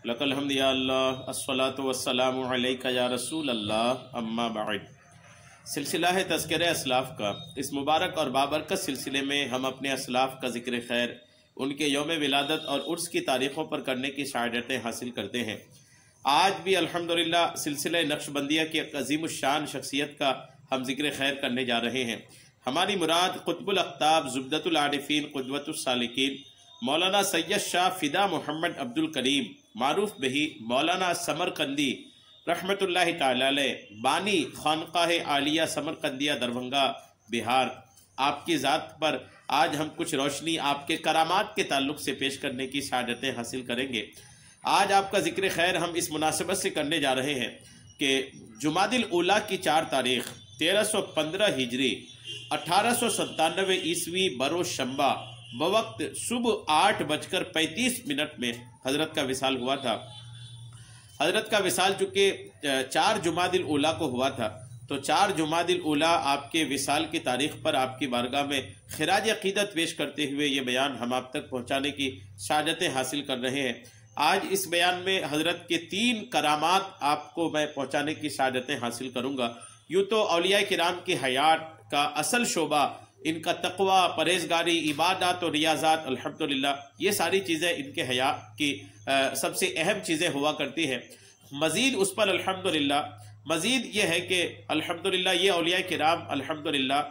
लकल हम्द या अल्लाह अस्सलातु वस्सलामु अलैका या रसूल अल्लाह अम्मा बाद। सिलसिला है तज़किरे असलाफ़ का। इस मुबारक और बाबरकत सिलसिले में हम अपने असलाफ़ का ज़िक्र खैर, उनके यौम विलादत और उर्स की तारीख़ों पर करने की शहादतें हासिल करते हैं। आज भी अल्हम्दुलिल्लाह सिलसिला नक्शबंदिया की एक अज़ीमुश्शान शख्सियत का हम ज़िक्र खैर करने जा रहे हैं। हमारी मुराद क़ुतबुल अक़ताब ज़ुबदतुल आरिफ़ीन क़ुदवतुस सालिकीन मौलाना सैयद शाह फ़िदा मोहम्मद अब्दुल करीम मारूफ बही मौलाना समरकंदी रहमतुल्लाहि ताला अलैह बानी खानकाह आलिया समरकंदिया दरभंगा बिहार, आपकी ज़ात पर आज हम कुछ रोशनी आपके करामात के ताल्लुक़ से पेश करने की शहादतें हासिल करेंगे। आज आपका ज़िक्र खैर हम इस मुनासिबत से करने जा रहे हैं कि जुमादिल ऊला की 4 तारीख़ 1315 हिजरी 1897 ईस्वी बरोज़ शंबा बवक्त सुबह 8:35 में हज़रत का विसाल हुआ था। हज़रत का विसाल चूँकि 4 जुमादिल ऊला को हुआ था, तो 4 जुमादिल ऊला आपके विसाल की तारीख़ पर आपकी बारगाह में खिराज अक़ीदत पेश करते हुए ये बयान हम आप तक पहुँचाने की शहादतें हासिल कर रहे हैं। आज इस बयान में हज़रत के 3 करामात आपको मैं पहुँचाने की शहादतें हासिल करूँगा। यूँ तो औलिया किराम की हयात का असल शोबा इनका तक़वा, परहेज़गारी, इबादत और रियाज़ात, अल्हम्दुलिल्लाह ये सारी चीज़ें इनके हया की सबसे अहम चीज़ें हुआ करती हैं। मज़ीद उस पर अल्हम्दुलिल्लाह मज़ीद ये है कि अल्हम्दुलिल्लाह ये औलिया किराम अल्हम्दुलिल्लाह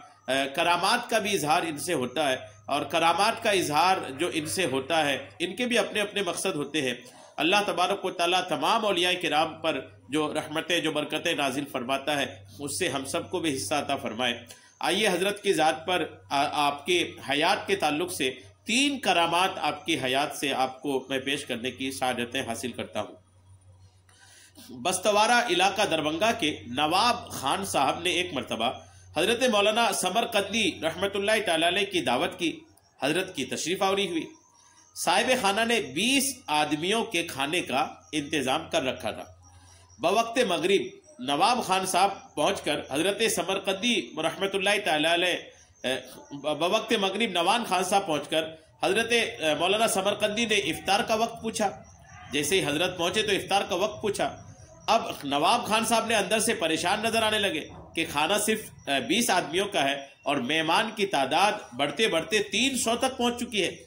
करामात का भी इजहार इनसे होता है, और करामात का इजहार जो इनसे होता है इनके भी अपने अपने मकसद होते हैं। अल्लाह तबारक व तआला तमाम औलिया किराम पर जो रहमतें जो बरकतें नाजिल फरमाता है उससे हम सबको भी हिस्सा अता फरमाए। आइए हज़रत की ज़ात पर आपके हयात के ताल्लुक़ से 3 करामात आपकी हयात से आपको मैं पेश करने की शहादतें हासिल करता हूँ। बस्तवारा इलाका दरभंगा के नवाब खान साहब ने एक मरतबा हज़रत मौलाना समरकंदी रहमतुल्लाहि ताला अलैह की दावत की। हज़रत की तशरीफ़ आवरी हुई। साहिब खाना ने 20 आदमियों के खाने का इंतज़ाम कर रखा था। बवक्त मगरिब नवाब खान साहब पहुंचकर हज़रत समरकंदी रहमतुल्लाहि ताला अलैह बवक्त मगरिब नवाब खान साहब पहुंचकर हज़रत मौलाना समरकंदी ने इफ्तार का वक्त पूछा। जैसे ही हज़रत पहुंचे तो इफ्तार का वक्त पूछा। अब नवाब खान साहब ने अंदर से परेशान नज़र आने लगे कि खाना सिर्फ 20 आदमियों का है और मेहमान की तादाद बढ़ते बढ़ते 300 तक पहुँच चुकी है।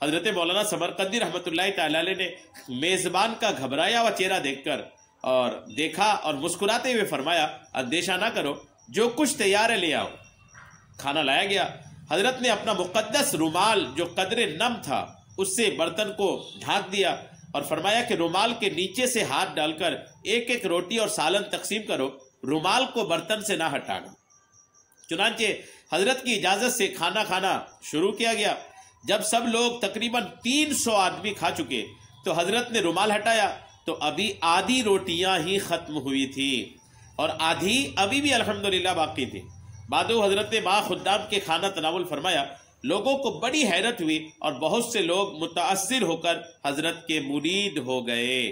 हज़रत मौलाना समरकंदी रहमतुल्लाहि ताला अलैह ने मेज़बान का घबराया हुआ चेहरा देखकर और देखा और मुस्कुराते हुए फरमाया, अंदेशा ना करो, जो कुछ तैयार है ले आओ। खाना लाया गया। हज़रत ने अपना मुक़द्दस रुमाल जो कदरे नम था उससे बर्तन को ढाँक दिया और फरमाया कि रुमाल के नीचे से हाथ डालकर एक एक रोटी और सालन तकसीम करो, रुमाल को बर्तन से ना हटाना। चुनांचे हज़रत की इजाज़त से खाना खाना शुरू किया गया। जब सब लोग तकरीबन 300 आदमी खा चुके तो हज़रत ने रुमाल हटाया तो अभी आधी रोटियां ही ख़त्म हुई थी और आधी अभी भी अल्हम्दुलिल्लाह बाकी थी। बादो हज़रत ने बाखुद्दाम के खाना तनावुल फरमाया। लोगों को बड़ी हैरत हुई और बहुत से लोग मुतासिर होकर हज़रत के मुरीद हो गए।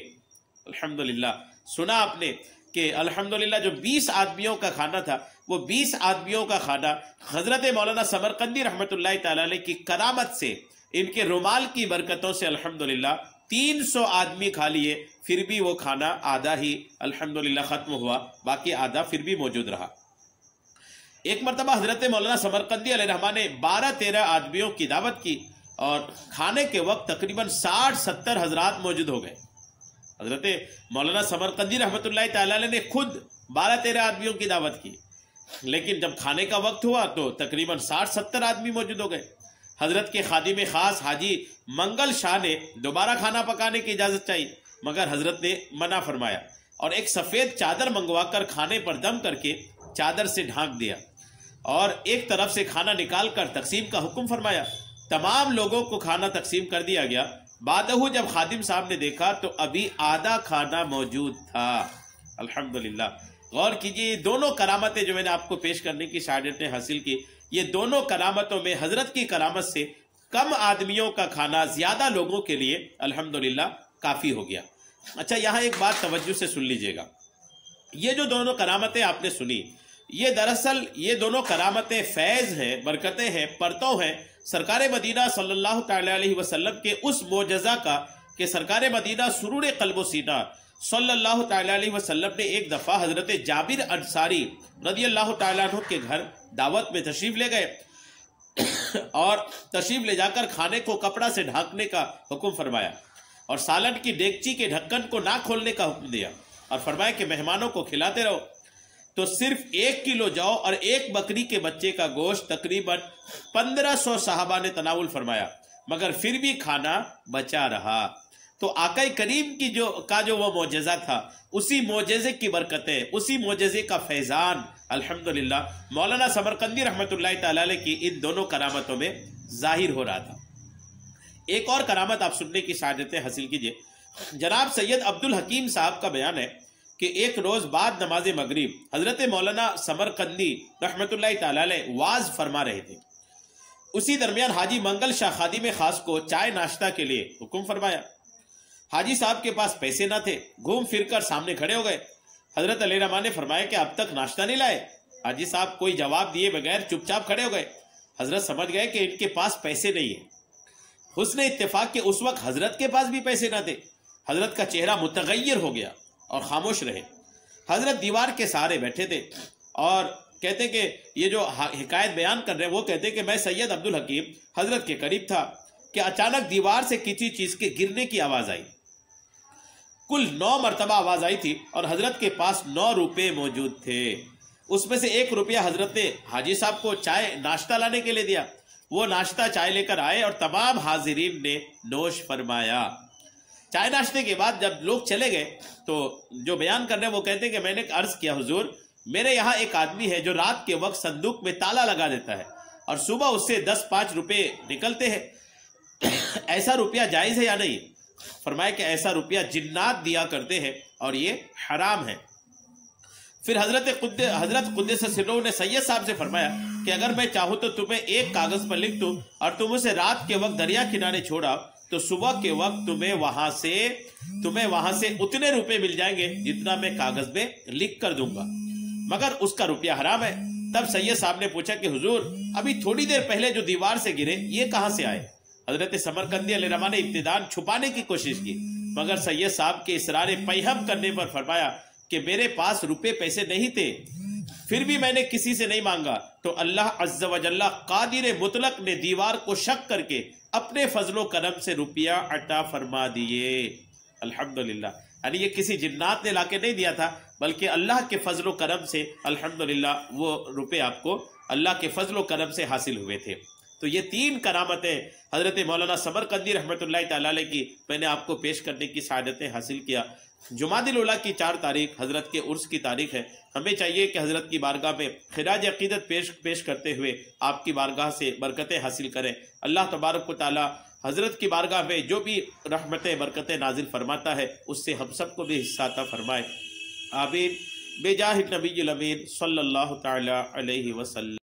अल्हम्दुलिल्लाह सुना आपने कि अल्हम्दुलिल्लाह जो 20 आदमियों का खाना था वो 20 आदमियों का खाना हज़रत मौलाना समरकंदी रहमतुल्लाहि ताला अलैह की करामत से, इनके रुमाल की बरकतों से अल्हम्दुलिल्लाह 300 आदमी खा लिए। फिर भी वो खाना आधा ही अल्हम्दुलिल्लाह ख़त्म हुआ, बाकी आधा फिर भी मौजूद रहा। एक मरतबा हज़रत मौलाना समरकंदी अलैहिर्रहमा ने 12-13 आदमियों की दावत की और खाने के वक्त तकरीबन 60-70 हज़रात मौजूद हो गए। हज़रत मौलाना समरकंदी रहमतुल्लाहि ताला अलैह ने खुद 12-13 आदमियों की दावत की, लेकिन जब खाने का वक्त हुआ तो तकरीबन 60-70 आदमी मौजूद हो गए। हज़रत के खादिम ख़ास हाजी मंगल शाह ने दोबारा खाना पकाने की इजाज़त चाहिए, मगर हज़रत ने मना फरमाया और एक सफ़ेद चादर मंगवाकर खाने पर दम करके चादर से ढांक दिया और एक तरफ से खाना निकाल कर तकसीम का हुक्म फरमाया। तमाम लोगों को खाना तकसीम कर दिया गया। बादहू जब खादिम साहब ने देखा तो अभी आधा खाना मौजूद था। अल्हम्दुलिल्लाह गौर कीजिए, दोनों करामतें जो मैंने आपको पेश करने की शहादतें हासिल की, ये दोनों करामतों में हज़रत की करामत से कम आदमियों का खाना ज़्यादा लोगों के लिए अल्हम्दुलिल्लाह काफ़ी हो गया। अच्छा, यहाँ एक बात तवज्जो से सुन लीजिएगा। ये जो दोनों करामतें आपने सुनी, ये दरअसल ये दोनों करामतें फैज़ हैं, बरकतें हैं, परतों हैं सरकार मदीना सल्लल्लाहु तआला अलैहि वसल्लम के उस मोजज़ा का کہ سرکار مدینہ سرور قلب و سینہ صلی اللہ تعالیٰ علیہ وسلم نے ایک دفعہ حضرت جابر انصاری رضی اللہ تعالیٰ عنہ کے گھر دعوت میں تشریف لے گئے اور تشریف لے جا کر کھانے کو کپڑا سے ڈھانکنے کا حکم فرمایا اور سالن کی دیگچی کے ڈھکن کو نہ کھولنے کا حکم دیا اور فرمایا کہ مہمانوں کو کھلاتے رہو۔ تو صرف 1 کلو جو اور 1 بکری کے بچے کا گوشت تقریباً 1500 صحابہ نے تناول فرمایا، مگر پھر بھی کھانا بچا رہا۔ تو آقا کریم کی جو وہ معجزہ تھا، اسی معجزے کی برکتیں، اسی معجزے کا فیضان الحمدللہ مولانا سمرقندی رحمۃ اللہ تعالی علیہ کی ان دونوں کرامتوں میں ظاہر ہو رہا تھا۔ ایک اور کرامت آپ سننے کی سعادتیں حاصل کیجئے۔ جناب سید عبدالحکیم صاحب کا بیان ہے کہ ایک روز بعد نماز مغرب حضرت مولانا سمرقندی رحمۃ اللہ تعالی علیہ واز فرما رہے تھے۔ اسی درمیان حاجی منگل شاہ خادم خاص کو چائے ناشتہ کے لیے حکم فرمایا۔ حاجی صاحب کے پاس پیسے نہ تھے، گھوم پھر کر سامنے کھڑے ہو گئے۔ حضرت علیہ رحمٰن نے فرمایا کہ اب تک ناشتہ نہیں لائے؟ حاجی صاحب کوئی جواب دیے بغیر چپ چاپ کھڑے ہو گئے۔ حضرت سمجھ گئے کہ ان کے پاس پیسے نہیں ہیں۔ حسن اتفاق کہ اس وقت حضرت کے پاس بھی پیسے نہ تھے۔ حضرت کا چہرہ متغیر ہو گیا اور خاموش رہے۔ حضرت دیوار کے سہارے بیٹھے تھے اور کہتے کہ یہ جو حکایت بیان کر رہے ہیں وہ کہتے کہ میں سید عبدالحکیم حضرت کے قریب تھا کہ اچانک دیوار سے کسی چیز کے گرنے کی آواز آئی۔ کل 9 مرتبہ آواز آئی تھی اور حضرت کے پاس 9 روپے موجود تھے۔ اس میں سے 1 روپیہ حضرت نے حاجی صاحب کو چائے ناشتہ لانے کے لیے دیا۔ وہ ناشتہ چائے لے کر آئے اور تمام حاضرین نے نوش فرمایا۔ چائے ناشتے کے بعد جب لوگ چلے گئے تو جو بیان کر رہے ہیں وہ کہتے ہیں کہ میں نے عرض کیا حضور میرے یہاں ایک آدمی ہے جو رات کے وقت صندوق میں تالا لگا دیتا ہے اور صبح اس سے 10-5 روپے نکلتے ہیں، ایسا روپیہ جائز ہے یا نہیں؟ فرمایا کہ ایسا روپیہ جنات دیا کرتے ہیں اور یہ حرام ہے۔ پھر حضرت قدس سرہ نے سید صاحب سے فرمایا کہ اگر میں چاہوں تو تمہیں ایک کاغذ پر لکھ دوں اور تم اسے رات کے وقت دریا کنارے چھوڑا تو صبح کے وقت تمہیں وہاں سے اتنے روپے مل جائیں گے جتنا میں کاغذ میں لکھ کر دوں گا، مگر اس کا روپیہ حرام ہے۔ تب سید صاحب نے پوچھا کہ حضور ابھی تھوڑی دیر پہلے جو دیوار سے گرے یہ کہاں سے آئے؟ حضرت سمرقندی علیہ رحمٰن نے ابتداءً چھپانے کی کوشش کی، مگر سید صاحب کے اصرار پیہم کرنے پر فرمایا کہ میرے پاس روپے پیسے نہیں تھے، پھر بھی میں نے کسی سے نہیں مانگا تو اللہ عز و جل قادر مطلق نے دیوار کو شق کر کے اپنے فضل و کرم سے روپیہ عطا فرما دیے۔ الحمدللہ، یعنی یہ کسی جنات نے لا کے نہیں دیا تھا بلکہ اللہ کے فضل و کرم سے الحمدللہ وہ روپے آپ کو اللہ کے فضل و کرم سے حاصل ہوئے تھے۔ تو یہ 3 کرامتیں حضرت مولانا سمرقندی رحمۃ اللہ تعالی علیہ کی میں نے آپ کو پیش کرنے کی سعادتیں حاصل کیا۔ جمادی الاولیٰ کی 4 تاریخ حضرت کے عرس کی تاریخ ہے۔ ہمیں چاہیے کہ حضرت کی بارگاہ میں خراج عقیدت پیش کرتے ہوئے آپ کی بارگاہ سے برکتیں حاصل کریں۔ اللہ تبارک و تعالی حضرت کی بارگاہ میں جو بھی رحمتیں برکتیں نازل فرماتا ہے اس سے ہم سب کو بھی حصہ عطا فرمائے، آمین، بجاہ النبی الامین صلی اللہ تعالی علیہ وسلم۔